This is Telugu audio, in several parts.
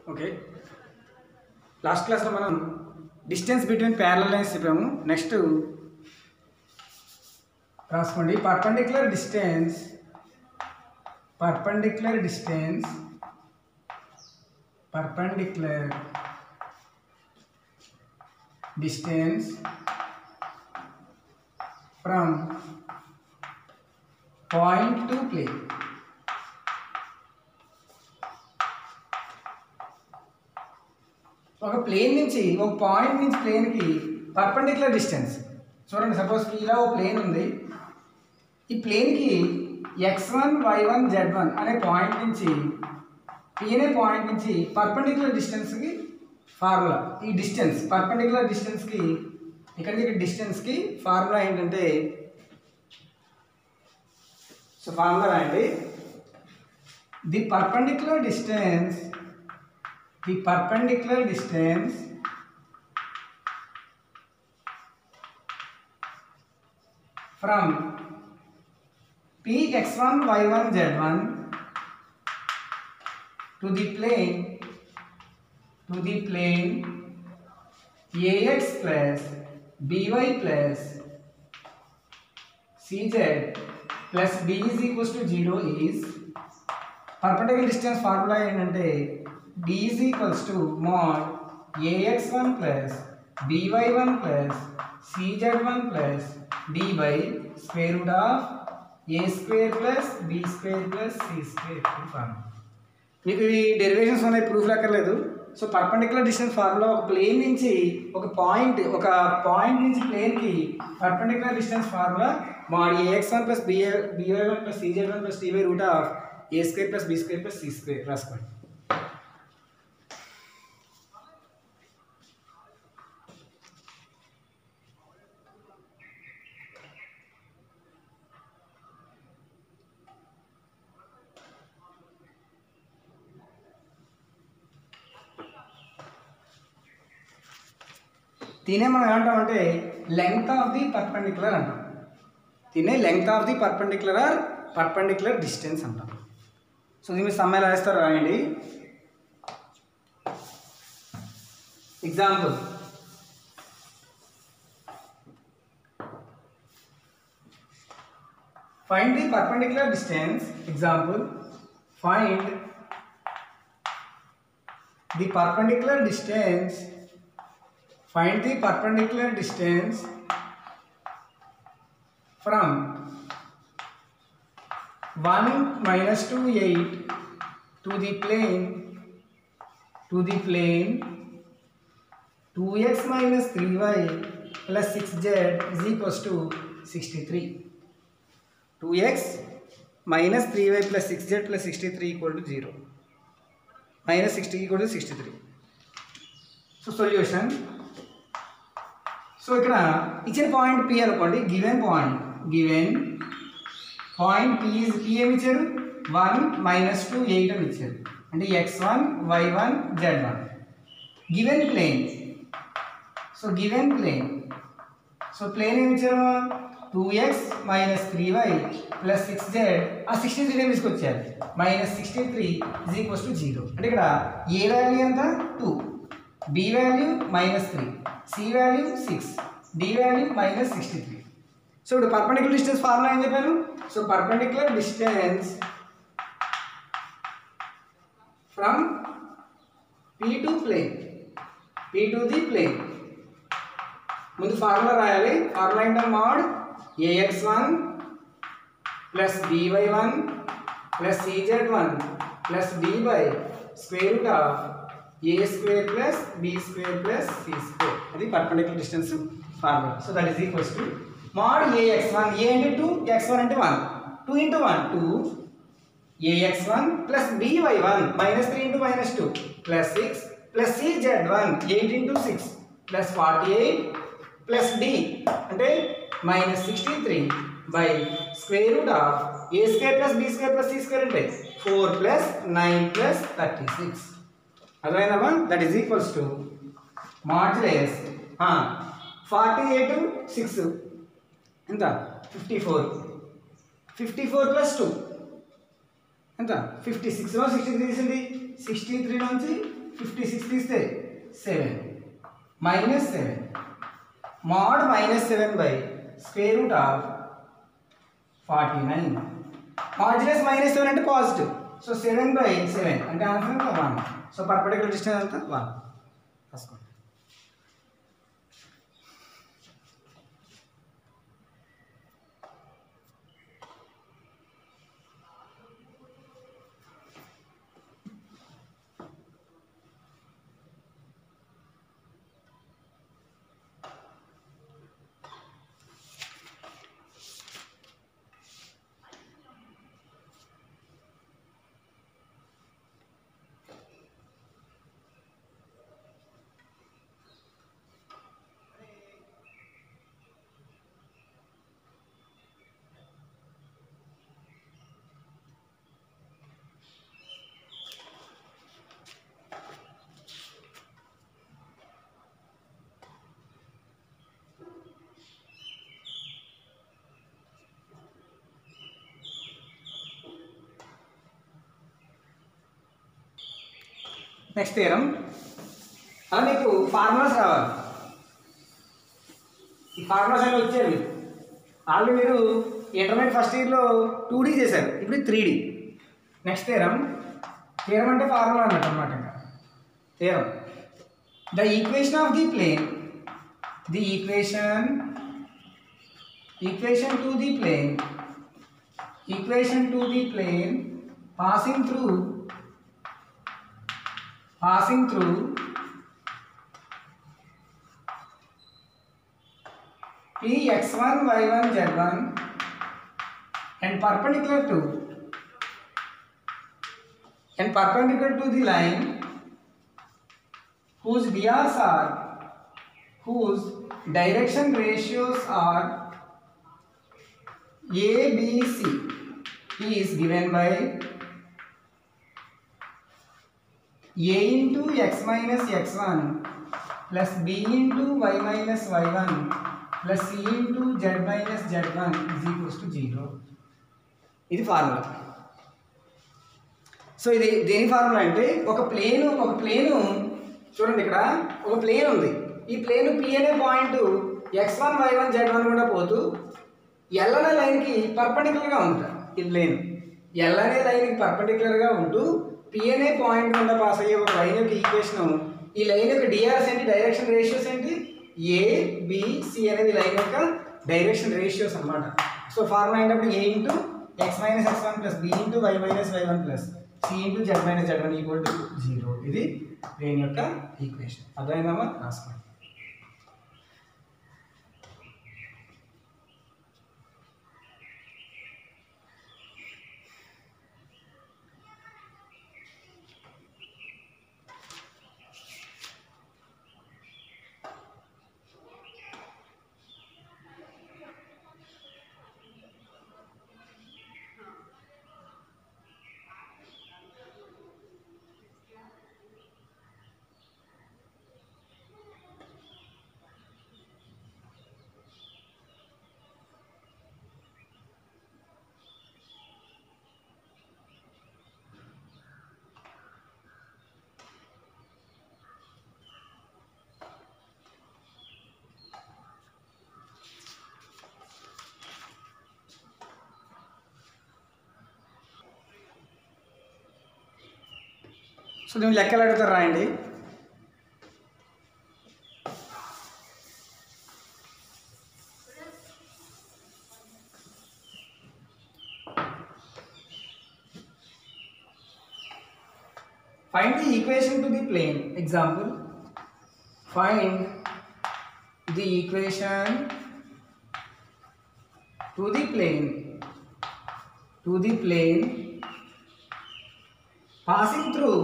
ఓకే, లాస్ట్ క్లాస్లో మనం డిస్టెన్స్ బిట్వీన్ ప్యారలల్ లైన్స్ చెప్పాము. నెక్స్ట్ రాసుకోండి, perpendicular distance from point to plane. ఒక ప్లేన్ నుంచి ఒక పాయింట్ నుంచి ప్లేన్కి పర్పెండిక్యులర్ డిస్టెన్స్ చూడండి. సపోజ్ ఇలా ఒక ప్లేన్ ఉంది. ఈ ప్లేన్కి x1 y1 z1 అనే పాయింట్ నుంచి P అనే పాయింట్ నుంచి పర్పెండిక్యులర్ డిస్టెన్స్కి ఫార్ములా. ఈ డిస్టెన్స్ పర్పెండిక్యులర్ డిస్టెన్స్కి ఇక్కడ డిస్టెన్స్కి ఫార్ములా ఏంటంటే, సో ఫార్ములా రాయండి. The perpendicular distance from Px1 y1 z1 to the plane ax plus by plus cz plus b is equals to 0 is perpendicular distance formula ఏంటంటే d is equals to mod ax1 plus by1 plus cz1 plus d by square root of a square plus b square plus c square. మీకు ఈ డెరివేషన్స్ ఉన్నాయి, ప్రూఫ్ లెక్కర్లేదు. సో పర్పెండిక్యులర్ డిస్టెన్స్ ఫార్ములా ఒక ప్లేన్ నుంచి ఒక పాయింట్ నుంచి ప్లేన్కి perpendicular distance formula mod ax1 plus by1 plus cz1 plus d by root of a square plus b square plus c square రాసుకోండి. దీనే మనం ఏమంటామంటే లెంగ్త్ ఆఫ్ ది పర్పెండిక్యులర్ అంటాం. దీనే length of the perpendicular distance అంటాం. సో దీన్ని సమ్మెలో వేస్తారు, రాయండి. Example, find the perpendicular distance. Example, find the perpendicular distance from 1 minus 2 8 to the plane 2x minus 3y plus 6z is equals to 63. 2x minus 3y plus 6z plus 63 equal to 0. Minus 60 equal to 63. So solution. So ఇక్కడ ఇచ్చిన పాయింట్ P అనుకోండి. గివెన్ పాయింట్ P ఏమి ఇచ్చారు, 1 minus 2 8 అని ఇచ్చారు. అంటే x1 y1 z1. Given plane, so plane ఏమి ఇచ్చారు, 2x minus 3y plus 6z. ఆ 63 తీసుకొచ్చారు. Minus 63 is equals to 0. అంటే ఇక్కడ ఏ వాల్యూ ఎంత 2, b value minus 3, c value 6, d value minus 63. So ఇప్పుడు పర్పెండిక్యులర్ డిస్టెన్స్ ఫార్ములా ఏం చెప్పాను. So perpendicular distance from P to the plane. ముందు ఫార్ములా రాయాలి. ఫార్ములా ఏంటో mod ax1 plus by1 plus cz1 plus d by square root of a square plus b square plus c square. అది perpendicular distance formula. So that is equals to mod ax1, a అంటే 2, x1 అంటే 1, 2 into 1 2 ax1 plus by1 minus 3 into minus 2 plus 6 plus cz1 8 into 6 plus 48 plus d అంటే minus 63 by square root of a square plus b square plus c square అంటే 4 plus 9 plus 36. అర్థమైందమ్మా. That is equals to modulus 48 6 ఎంత 54, 54 plus 2 ఎంత 56. 63 తీసింది. 63 నుంచి 56 తీస్తే 7 -7 mod -7/√49 మాడ్యులస్ -7 అంటే పాజిటివ్ సో 7/7 అంటే ఆన్సర్ 1 సో పర్పెండిక్యులర్ డిస్టెన్స్ అంతా 1 రాసుకోండి. నెక్స్ట్ థియరం అలా మీకు ఫార్ములాస్ రావాలి. ఈ ఫార్ములాస్ అన్నీ వచ్చేవి ఆల్రెడీ మీరు ఇంటర్మీడియట్ ఫస్ట్ ఇయర్లో 2D చేశారు, ఇప్పుడు 3D. నెక్స్ట్ థియరం అంటే ఫార్ములా అన్నట్టు అనమాట. ఇంకా theorem the equation of the plane equation to the plane passing through Px1 y1 z1 and perpendicular to the line whose direction ratios are A, B, C is given by A into x minus x1 plus B into y minus y1 plus C into z minus z1 is equals to 0. ఇది ఫార్ములా. సో ఇది దేని ఫార్ములా అంటే ఒక ప్లేను చూడండి, ఇక్కడ ఒక ప్లేన్ ఉంది. ఈ ప్లేన్ P అనే పాయింట్ x1 y1 z1 కూడా పోతూ L అనే లైన్కి పర్పెండిక్యులర్గా ఉంది. ఈ ప్లేన్ L అనే లైన్కి పర్పెండిక్యులర్గా ఉంటూ P అనే పాయింట్ గుండా పాస్ అయ్యే ఒక లైన్ యొక్క ఈక్వేషన్, ఈ లైన్ యొక్క డిఆర్స్ ఏంటి, డైరెక్షన్ రేషియోస్ ఏంటి, A, B, C అనేది లైన్ యొక్క డైరెక్షన్ రేషియోస్ అన్నమాట. సో ఫార్ములా ఏంటప్పుడు A into x minus x1 plus B into y minus y1 plus C into z minus z1 equal to 0. ఇది ప్లేన్ యొక్క ఈక్వేషన్. అర్థమైందమ్మా? రాసుకోండి. సో దీన్ని లెక్కలు అడుగుతారు, రాయండి. Find the equation to the plane. Example, find the equation to the plane passing through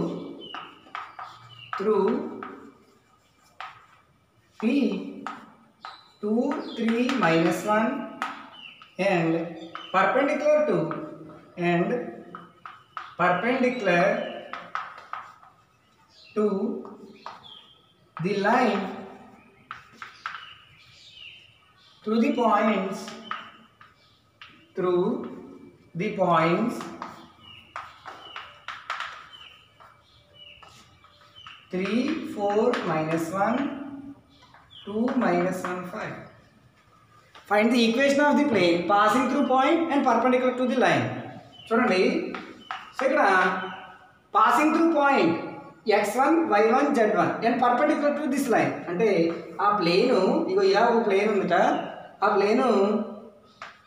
P 2, 3, minus 1 and perpendicular to the line through the points 3 4 minus 1 2 minus 1 5. Find the equation of the plane passing through point and perpendicular to the line. చూడండి, సో ఇక్కడ passing through point x1 y1 z1 and perpendicular to this line. అంటే ఆ ప్లేను ఇగో ఇలా ఒక ప్లేన్ ఉందట, ఆ ప్లేను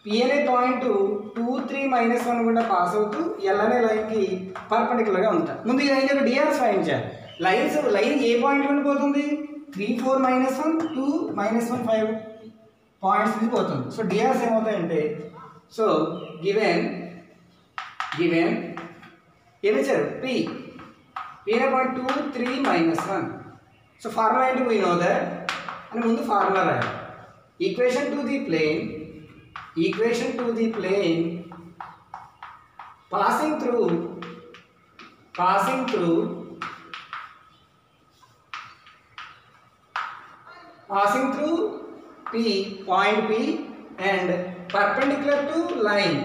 P అనే పాయింట్ 2 3 minus 1 గుండా పాస్ అవుతూ L అనే లైన్కి పర్పెండిక్యులర్గా ఉందట. ముందు ఈ లైన్ యొక్క డిఆర్స్ ఫైండ్ చేయాలి. లైన్ ఏ పాయింట్ నుండి పోతుంది? 3 4 minus 1 2 minus 1 5 పాయింట్స్ నుంచి పోతుంది. సో డిఆర్స్ ఏమవుతాయంటే, సో గివెన్ ఏమిచ్చారు? P అనే పాయింట్ 2 3 minus 1. సో ఫార్ములా ఏంటి? వీ నో దట్ అని ముందు ఫార్ములా రాయాలి. Equation to the plane passing through P, point P and perpendicular to line.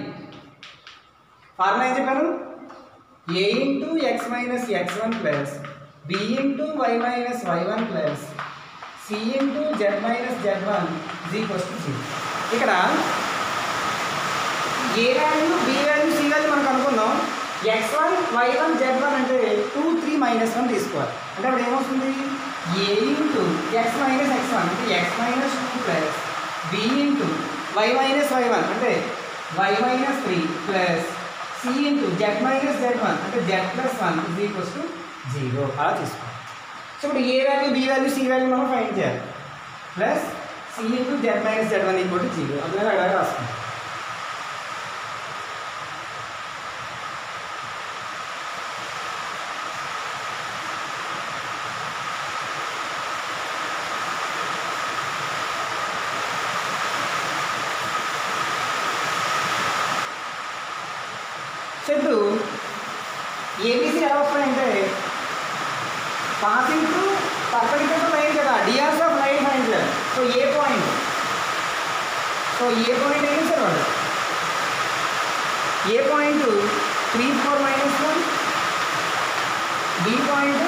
Formula ఏం చెప్పాను? A into x minus x1 plus B into y minus y1 plus C into z minus z1 is equals to 0. ఇక్కడ A value B value C value మనకు అనుకున్నాం. x1 y1 z1 అంటే 2 3 minus 1 తీసుకోవాలి. అంటే అప్పుడు ఏమవుతుంది? a into x minus x1 అంటే x minus 2 plus b into y minus y1 అంటే y minus 3 plus c into z minus z1 అంటే z plus 1 is equals to 0 అలా తీసుకోవాలి. సో ఇప్పుడు A value B value C value మనం ఫైండ్ చేయాలి. Plus c into z minus z1 equal to 0 అందులో అలా రాసుకుంటాం. సో ఇప్పుడు ఏబీసీ ఎలా వస్తాయంటే పాసింగ్ త్రూ పర్పెండిక్యులర్ లైన్ కదా, డిఆర్స్ ఆఫ్ లైన్ ఫైండ్ చేయాలి. సో ఏ పాయింట్ ఏమి సార్ వాడు? A point 3 4 minus 1, B point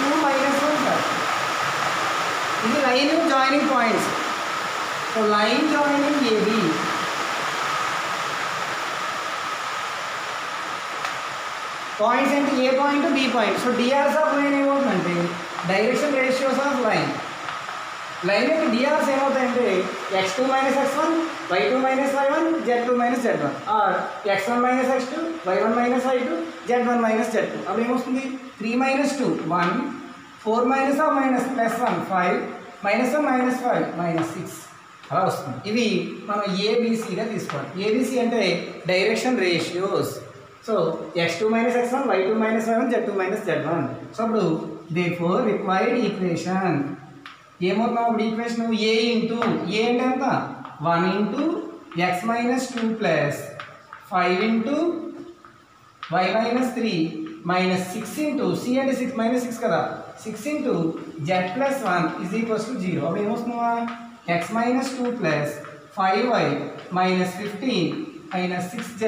2 minus 1 sir. ఇది line joining points. So line joining AB points అంటే A point B point. So DRs of line ఏమవుతుందంటే డైరెక్షన్ రేషియోస్ ఆఫ్ లైన్ యొక్క డిఆర్స్ ఏమవుతాయంటే x2 minus x1 y2 minus y1 z2 minus z1 or x1 minus x2 y1 minus y2 z1 minus z2. అప్పుడు ఏమొస్తుంది? 3 minus 2 1 4 minus minus plus 1 5 minus 1 minus 5 minus 6 అలా వస్తుంది. ఇవి మనం ఏబిసిగా తీసుకోవాలి. ఏబిసి అంటే direction ratios. So x2 minus x1 y2 minus y1 z2 minus z1. So అప్పుడు therefore required equation ఏమవుతున్నాం? అప్పుడు ఈక్వేషన్ a ఇంటూ ఏ అంటే ఎంత? 1 into x minus 2 plus 5 into y minus 3 minus 6 into c అంటే 6 మైనస్ 6 కదా, 6 into z plus 1 is equals to 0. అప్పుడు ఏమొస్తుందా? x minus 2 plus 5y minus 15 minus 6z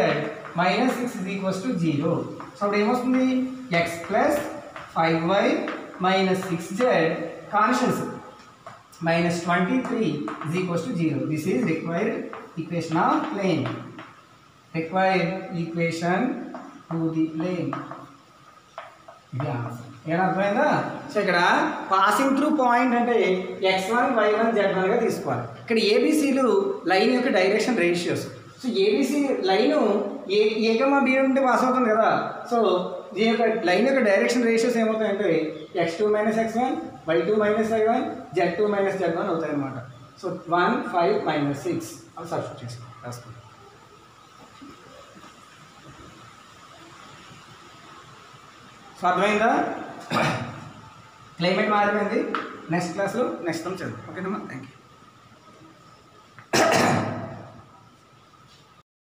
minus 6 is equals to 0. So అప్పుడు ఏమొస్తుంది? x plus 5y minus 6z constants minus 23 is equals to 0. This is required equation of plane. Required equation to the plane. ఏమైనా అర్థమైందా? సో ఇక్కడ పాసింగ్ త్రూ పాయింట్ అంటే x1 y1 z1గా తీసుకోవాలి. ఇక్కడ ఏబిసిలు లైన్ యొక్క direction ratios. So ABC line ఏకమా బి ఉంటే పాస్ అవుతుంది కదా. సో దీని యొక్క లైన్ యొక్క డైరెక్షన్ రేషియోస్ ఏమవుతాయంటే x2 minus x1 y2 minus y1 z2 minus z1 అవుతాయి అన్నమాట. సో 1 5 మైనస్ 6 అవి సబ్స్టిట్యూట్ చేసుకోండి, రాసుకోండి. సో అర్థమైందా? క్లైమేట్ మారిపోయింది. నెక్స్ట్ క్లాస్లో నెక్స్ట్ టైం చదువు. ఓకేనమ్మా, థ్యాంక్ యూ.